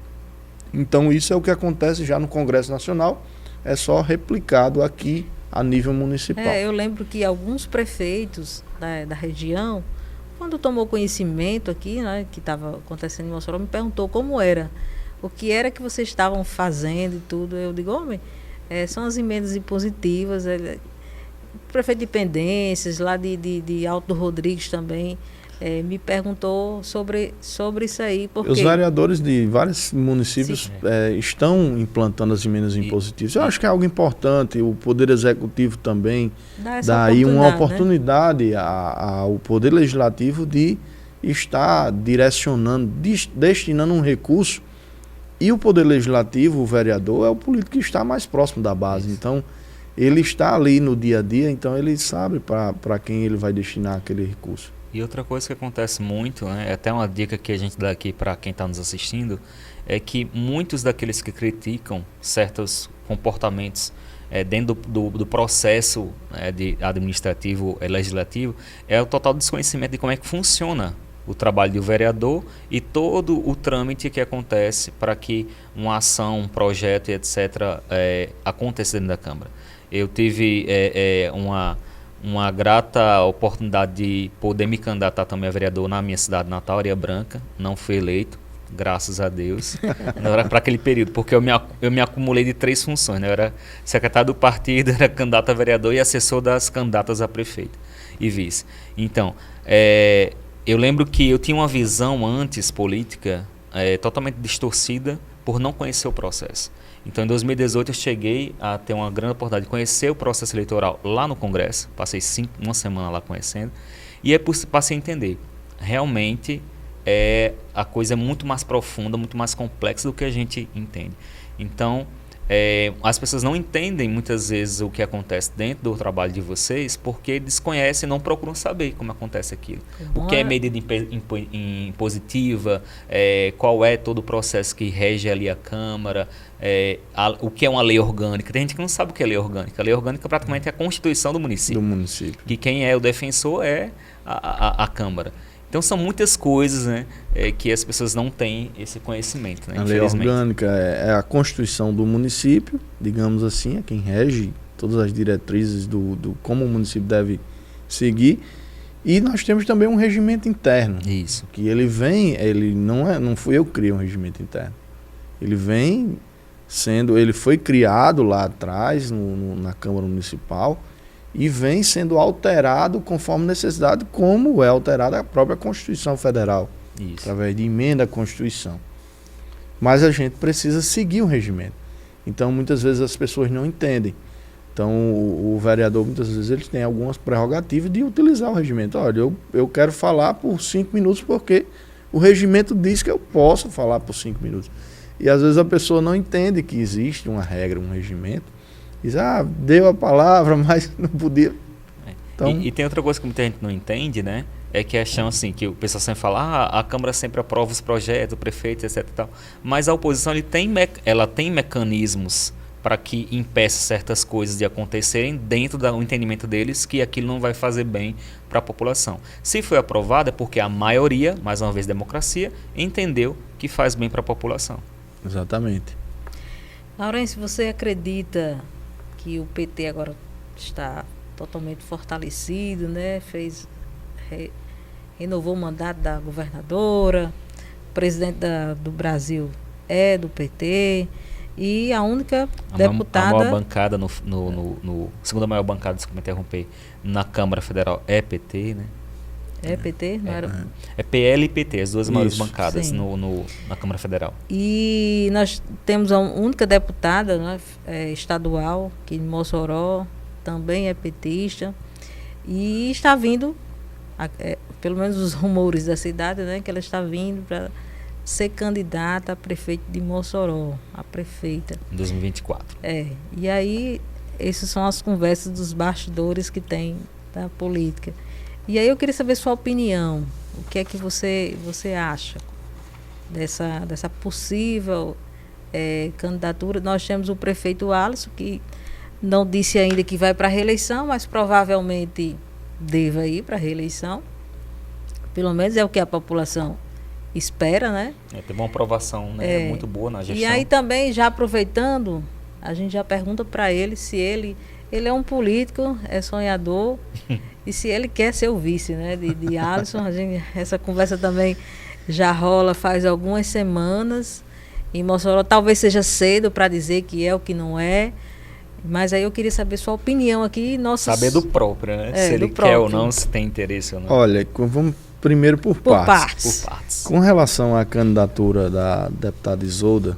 Então isso é o que acontece já no Congresso Nacional, é só replicado aqui a nível municipal. Eu lembro que alguns prefeitos da região, quando tomou conhecimento aqui, né, que estava acontecendo em Mossoró, me perguntou como era, o que era que vocês estavam fazendo e tudo. Eu digo, homem, são as emendas impositivas, o prefeito de Pendências, lá de Alto do Rodrigues também, me perguntou sobre isso aí. Porque os vereadores de vários municípios estão implantando as emendas impositivas. Eu acho que é algo importante. O Poder Executivo também dá aí uma oportunidade, né, ao Poder Legislativo de estar direcionando, destinando um recurso. E o Poder Legislativo, o vereador, é o político que está mais próximo da base. Então, ele está ali no dia a dia, então ele sabe para quem ele vai destinar aquele recurso. E outra coisa que acontece muito, né, é até uma dica que a gente dá aqui para quem está nos assistindo, é que muitos daqueles que criticam certos comportamentos dentro do processo administrativo legislativo, é o total desconhecimento de como é que funciona o trabalho do vereador e todo o trâmite que acontece para que uma ação, um projeto, etc., aconteça dentro da Câmara. Eu tive uma grata oportunidade de poder me candidatar também a vereador na minha cidade natal, Areia Branca. Não fui eleito, graças a Deus. Não era para aquele período, porque eu me acumulei de 3 funções, né? Eu era secretário do partido, era candidato a vereador e assessor das candidatas a prefeito e vice. Então, eu lembro que eu tinha uma visão antes política totalmente distorcida por não conhecer o processo. Então, em 2018, eu cheguei a ter uma grande oportunidade de conhecer o processo eleitoral lá no Congresso. Passei uma semana lá conhecendo. E aí passei a entender. Realmente, a coisa é muito mais profunda, muito mais complexa do que a gente entende. Então, as pessoas não entendem muitas vezes o que acontece dentro do trabalho de vocês porque desconhecem e não procuram saber como acontece aquilo. O que é medida impositiva, qual é todo o processo que rege ali a Câmara, o que é uma lei orgânica. Tem gente que não sabe o que é lei orgânica. A lei orgânica praticamente é a Constituição do município. Que quem é o defensor é a Câmara. Então são muitas coisas, né, que as pessoas não têm esse conhecimento, né, a lei orgânica é a Constituição do município, digamos assim, é quem rege todas as diretrizes do como o município deve seguir. E nós temos também um regimento interno. Isso. Que ele não fui eu que criei um regimento interno. Ele foi criado lá atrás na Câmara Municipal e vem sendo alterado conforme necessidade, como é alterada a própria Constituição Federal. Isso. Através de emenda à Constituição. Mas a gente precisa seguir o regimento. Então, muitas vezes as pessoas não entendem. Então, o vereador, muitas vezes, ele tem algumas prerrogativas de utilizar o regimento. Olha, eu quero falar por 5 minutos porque o regimento diz que eu posso falar por 5 minutos. E, às vezes, a pessoa não entende que existe uma regra, um regimento. Diz, deu a palavra, mas não podia. Então, E tem outra coisa que muita gente não entende, né? É que acham assim, que o pessoal sempre fala, a Câmara sempre aprova os projetos, o prefeito, etc e tal. Mas a oposição ela tem mecanismos para que impeça certas coisas de acontecerem dentro do entendimento deles que aquilo não vai fazer bem para a população. Se foi aprovado é porque a maioria, mais uma vez democracia, entendeu que faz bem para a população. exatamente. Laurence, você acredita que o PT agora está totalmente fortalecido, né? Renovou o mandato da governadora, o presidente do Brasil é do PT e a única deputada... A maior bancada, segunda maior bancada, desculpa me interromper, na Câmara Federal é PT, né? É PT? Não era... É PL e PT, as duas maiores Isso, bancadas na Câmara Federal. E nós temos a única deputada, né, estadual, que em Mossoró também é petista, e está vindo, pelo menos os rumores da cidade, né, que ela está vindo para ser candidata a prefeito de Mossoró, a prefeita. Em 2024. E aí, essas são as conversas dos bastidores que tem da política. E aí eu queria saber sua opinião. O que é que você acha dessa possível candidatura? Nós temos o prefeito Alisson, que não disse ainda que vai para a reeleição, mas provavelmente deva ir para a reeleição. Pelo menos é o que a população espera, né? Teve uma aprovação, né, muito boa na gestão. E aí também, já aproveitando, a gente já pergunta para ele se ele é um político, é sonhador, e se ele quer ser o vice, né, de Alisson. Essa conversa também já rola faz algumas semanas. Em Mossoró talvez seja cedo para dizer que é o que não é, mas aí eu queria saber sua opinião aqui. Saber do próprio, né? Se ele quer ou não, se tem interesse ou não. Olha, vamos primeiro por partes. Por partes. Com relação à candidatura da deputada Isolda,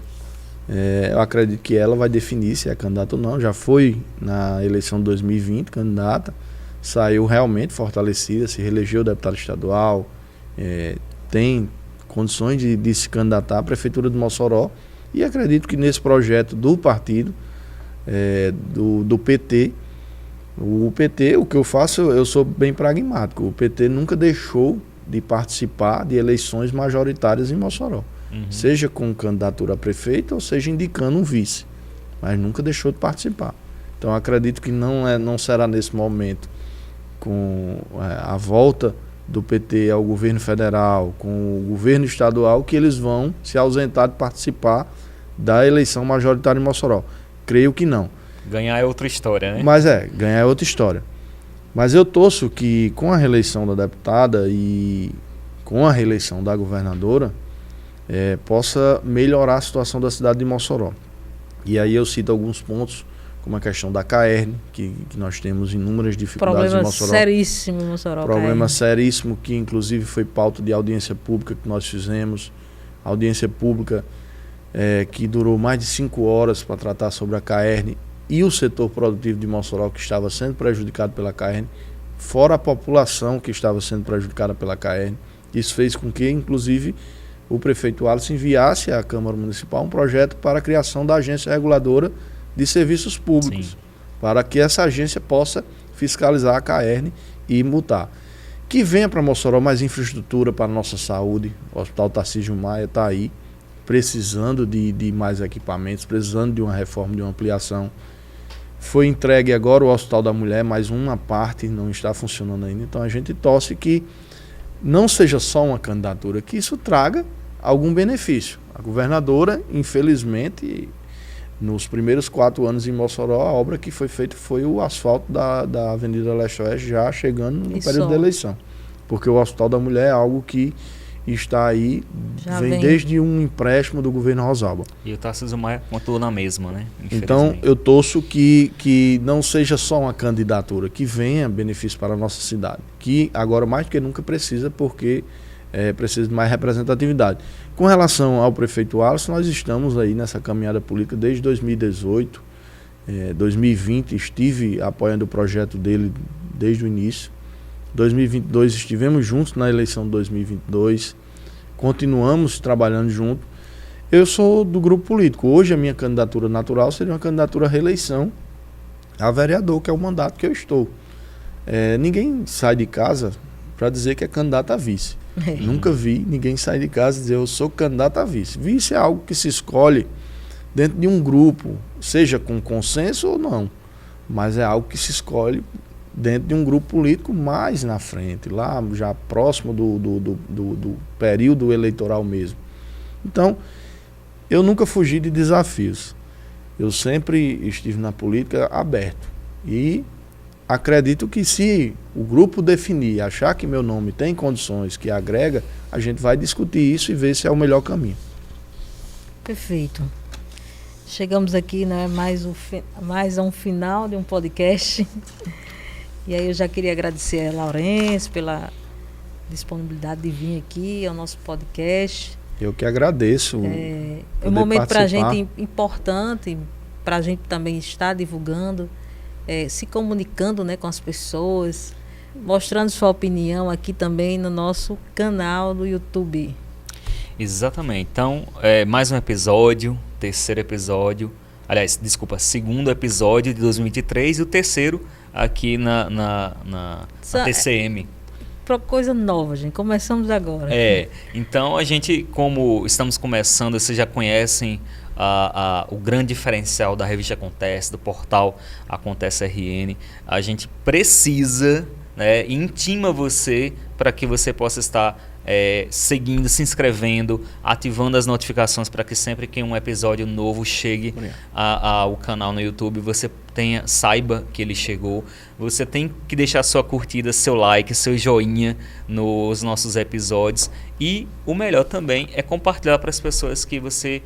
eu acredito que ela vai definir se é candidata ou não. Já foi na eleição de 2020 candidata, saiu realmente fortalecida, se reelegeu deputada estadual, tem condições de se candidatar à prefeitura de Mossoró, e acredito que nesse projeto do partido, do PT, o PT, o que eu faço, eu sou bem pragmático. O PT nunca deixou de participar de eleições majoritárias em Mossoró. Seja com candidatura a prefeito ou seja indicando um vice, mas nunca deixou de participar. Então acredito que não será nesse momento, com a volta do PT ao governo federal, com o governo estadual, que eles vão se ausentar de participar da eleição majoritária em Mossoró. Creio que não. Ganhar é outra história, né? Mas ganhar é outra história. Mas eu torço que com a reeleição da deputada e com a reeleição da governadora, possa melhorar a situação da cidade de Mossoró. E aí eu cito alguns pontos, como a questão da CAERN, que nós temos inúmeras dificuldades em Mossoró. Seríssimo em Mossoró. Problema seríssimo, que inclusive foi pauta de audiência pública que nós fizemos. Audiência pública que durou mais de 5 horas para tratar sobre a CAERN e o setor produtivo de Mossoró, que estava sendo prejudicado pela CAERN, fora a população que estava sendo prejudicada pela CAERN. Isso fez com que, inclusive, o prefeito Alisson enviasse à Câmara Municipal um projeto para a criação da Agência Reguladora de Serviços Públicos, para que essa agência possa fiscalizar a CAERN e multar. Que venha para Mossoró mais infraestrutura para a nossa saúde. O Hospital Tarcísio Maia está aí, precisando de mais equipamentos, precisando de uma reforma, de uma ampliação. Foi entregue agora o Hospital da Mulher, mas uma parte não está funcionando ainda. Então a gente torce que não seja só uma candidatura, que isso traga algum benefício. A governadora, infelizmente, nos primeiros 4 anos em Mossoró, a obra que foi feita foi o asfalto da Avenida Leste-Oeste, já chegando no período da eleição. Porque o Hospital da Mulher é algo que está aí, vem desde um empréstimo do governo Rosalba. E o Tarcísio Maia continua na mesma, né? Então eu torço que não seja só uma candidatura, que venha benefício para a nossa cidade, que agora mais do que nunca precisa, porque precisa de mais representatividade. Com relação ao prefeito Alisson, nós estamos aí nessa caminhada política desde 2018, 2020 estive apoiando o projeto dele desde o início. 2022 estivemos juntos na eleição de 2022, continuamos trabalhando junto. Eu sou do grupo político. Hoje a minha candidatura natural seria uma candidatura à reeleição a vereador, que é o mandato que eu estou. ninguém sai de casa para dizer que é candidato a vice. Nunca vi ninguém sair de casa e dizer eu sou candidato a vice. Vice é algo que se escolhe dentro de um grupo, seja com consenso ou não, mas é algo que se escolhe dentro de um grupo político mais na frente, lá já próximo do período eleitoral mesmo. Então, eu nunca fugi de desafios. Eu sempre estive na política aberto. E acredito que se o grupo definir, achar que meu nome tem condições, que agrega, a gente vai discutir isso e ver se é o melhor caminho. Perfeito. Chegamos aqui, né, mais a um final de um podcast. E aí eu já queria agradecer a Laurence pela disponibilidade de vir aqui ao nosso podcast. Eu que agradeço. É um momento para a gente importante, para a gente também estar divulgando, se comunicando, né, com as pessoas, mostrando sua opinião aqui também no nosso canal do YouTube. Exatamente. Então, mais um episódio, terceiro episódio, aliás, desculpa, segundo episódio de 2023 e o terceiro aqui na TCM. Coisa nova, gente. Começamos agora. Então a gente, como estamos começando, vocês já conhecem o grande diferencial da revista Acontece, do portal Acontece RN. A gente precisa, né, intima você para que você possa estar seguindo, se inscrevendo, ativando as notificações para que sempre que um episódio novo chegue ao canal no YouTube, você saiba que ele chegou. Você tem que deixar sua curtida, seu like, seu joinha nos nossos episódios. E o melhor também é compartilhar para as pessoas que você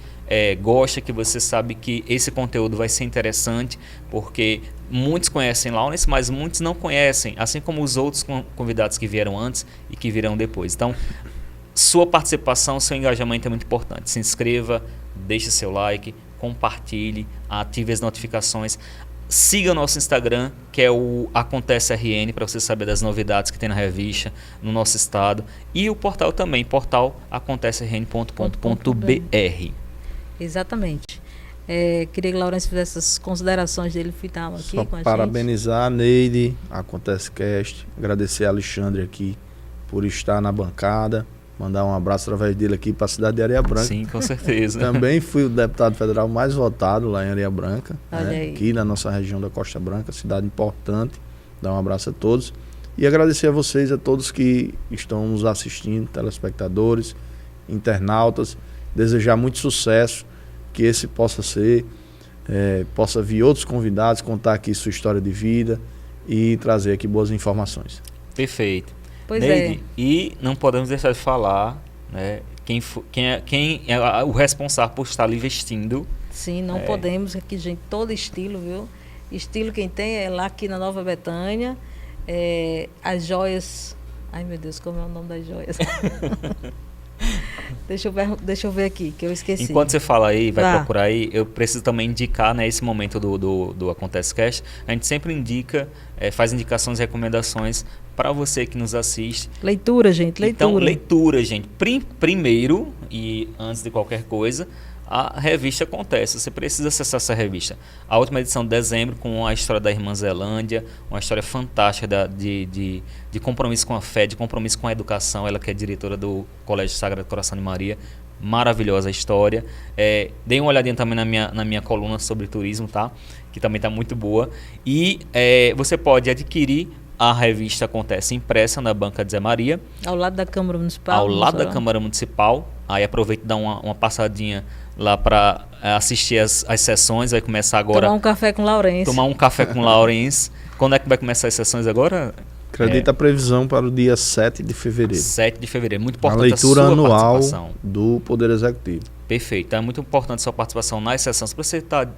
gosta, que você sabe que esse conteúdo vai ser interessante, porque muitos conhecem Laurence, mas muitos não conhecem, assim como os outros convidados que vieram antes e que virão depois. Então, sua participação, seu engajamento é muito importante. Se inscreva, deixe seu like, compartilhe, ative as notificações. Siga o nosso Instagram, que é o Acontece RN, para você saber das novidades que tem na revista, no nosso estado. E o portal também, portal acontecern.com.br. Exatamente. Queria que o Laurence fizesse essas considerações dele final aqui Só com a gente. Parabenizar a Neide, Acontece Cast, agradecer a Alexandre aqui por estar na bancada, mandar um abraço através dele aqui para a cidade de Areia Branca. Sim, com certeza. Também fui o deputado federal mais votado lá em Areia Branca, né? Aqui na nossa região da Costa Branca, cidade importante. Dar um abraço a todos e agradecer a vocês, a todos que estão nos assistindo, telespectadores, internautas, desejar muito sucesso, que esse possa ser, possa vir outros convidados, contar aqui sua história de vida e trazer aqui boas informações. Perfeito. Pois Neide, e não podemos deixar de falar, né, quem é o responsável por estar ali vestindo. Sim, não podemos, aqui, gente, todo estilo, viu? Estilo quem tem é lá aqui na Nova Betânia. As joias. Ai, meu Deus, como é o nome das joias? Deixa eu ver aqui, que eu esqueci. Enquanto você fala aí, vai procurar aí, eu preciso também indicar, né, esse momento do Acontece Cast. A gente sempre indica, faz indicações e recomendações para você que nos assiste. Leitura, gente, leitura. Então, leitura, gente. Primeiro, e antes de qualquer coisa, a revista Acontece. Você precisa acessar essa revista. A última edição de dezembro, com a história da Irmã Zelândia, uma história fantástica de compromisso com a fé, de compromisso com a educação. Ela que é diretora do Colégio Sagrado Coração de Maria. Maravilhosa a história. Dei uma olhadinha também na minha coluna sobre turismo, tá? Que também está muito boa. E você pode adquirir a revista Acontece impressa na banca de Zé Maria. Ao lado da Câmara Municipal. Ao lado da Câmara Municipal. Aí aproveita e dá uma passadinha lá para assistir as sessões. Vai começar agora. Tomar um café com Laurence. Tomar um café com Laurence. Quando é que vai começar as sessões agora? Acredita a previsão para o dia 7 de fevereiro. 7 de fevereiro. Muito A importante leitura a sua anual participação. do Poder Executivo. Perfeito. Então é muito importante a sua participação nas sessões para você estar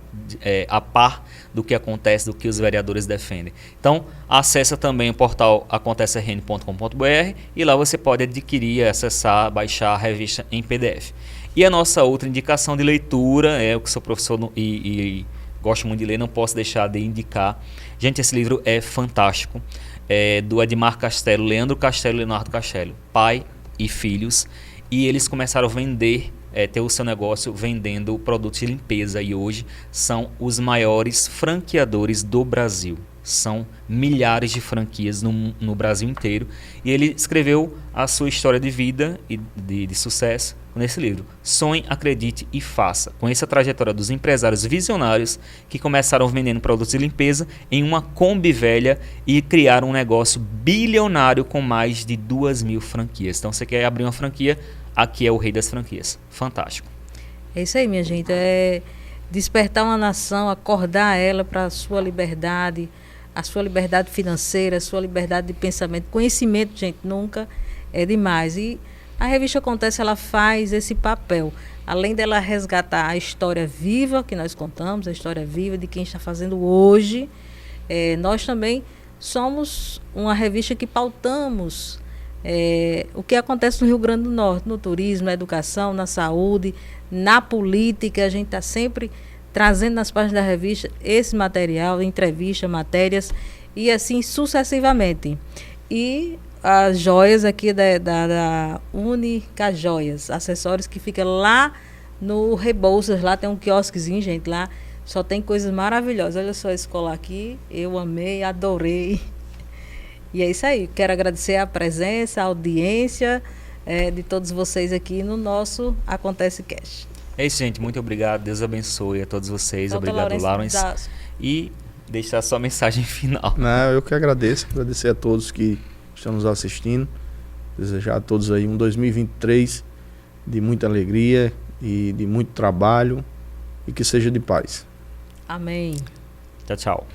a par do que acontece, do que os vereadores defendem. Então, acessa também o portal acontecern.com.br e lá você pode adquirir, acessar, baixar a revista em PDF. E a nossa outra indicação de leitura, eu que sou professor e gosto muito de ler, não posso deixar de indicar. Gente, esse livro é fantástico. Do Edmar Castelo, Leandro Castelo e Leonardo Castelo, pai e filhos. E eles começaram a vender, ter o seu negócio vendendo produtos de limpeza e hoje são os maiores franqueadores do Brasil. São milhares de franquias no Brasil inteiro. E ele escreveu a sua história de vida e de sucesso nesse livro. Sonhe, acredite e faça. Conheça a trajetória dos empresários visionários que começaram vendendo produtos de limpeza em uma Kombi velha e criaram um negócio bilionário com mais de 2.000 franquias. Então, você quer abrir uma franquia, aqui é o rei das franquias. Fantástico. É isso aí, minha gente. É despertar uma nação, acordar ela para a sua liberdade financeira, a sua liberdade de pensamento. Conhecimento, gente, nunca é demais. E a revista Acontece, ela faz esse papel. Além dela resgatar a história viva que nós contamos, a história viva de quem está fazendo hoje, nós também somos uma revista que pautamos o que acontece no Rio Grande do Norte, no turismo, na educação, na saúde, na política. A gente está sempre trazendo nas páginas da revista esse material, entrevista, matérias e assim sucessivamente. E as joias aqui da Única Joias, acessórios que fica lá no Rebouças, lá tem um quiosquezinho, gente, lá só tem coisas maravilhosas. Olha só esse colar aqui, eu amei, adorei. E é isso aí, quero agradecer a presença, a audiência de todos vocês aqui no nosso Acontece Cast. É isso, gente. Muito obrigado. Deus abençoe a todos vocês. Obrigado, Lawrence. E deixar sua mensagem final. Não, eu que agradeço. Agradecer a todos que estão nos assistindo. Desejar a todos aí um 2023 de muita alegria e de muito trabalho e que seja de paz. Amém. Tchau, tchau.